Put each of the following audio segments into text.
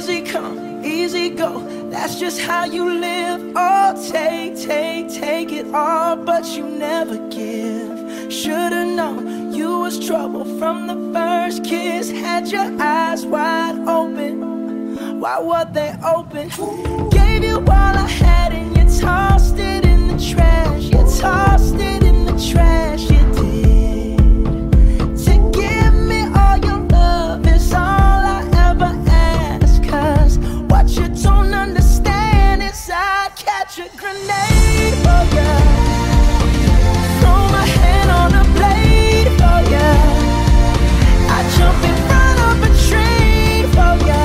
Easy come, easy go, that's just how you live. Oh, take it all, but you never give. Should've known you was trouble from the first kiss. Had your eyes wide open, why were they open? Gave you all I had and you tossed it in the trash. You tossed it in the trash, you did. To give me all your love is all I ever ask. Cause what you don't understand is I'd catch a grenade for ya, throw my hand on a blade for ya, I'd jump in front of a train for ya.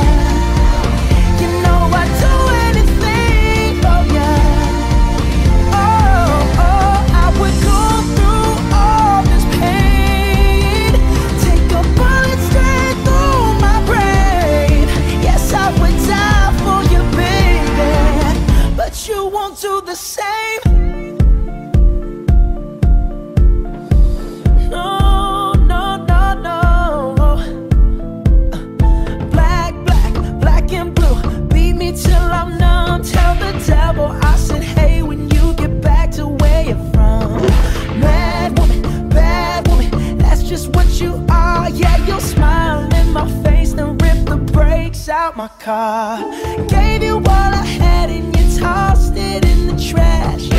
You know I'd do anything for ya. Oh, I would go through all this pain, take a bullet straight through my brain. Yes, I would die for you, baby, but you won't do the same. No, no, no, no. Black and blue, beat me till I'm numb. Tell the devil I said hey when you get back to where you're from. Bad woman, that's just what you are. Yeah, you'll smile in my face, then rip the brakes out my car. Gave you all I had and you tossed it in the trash.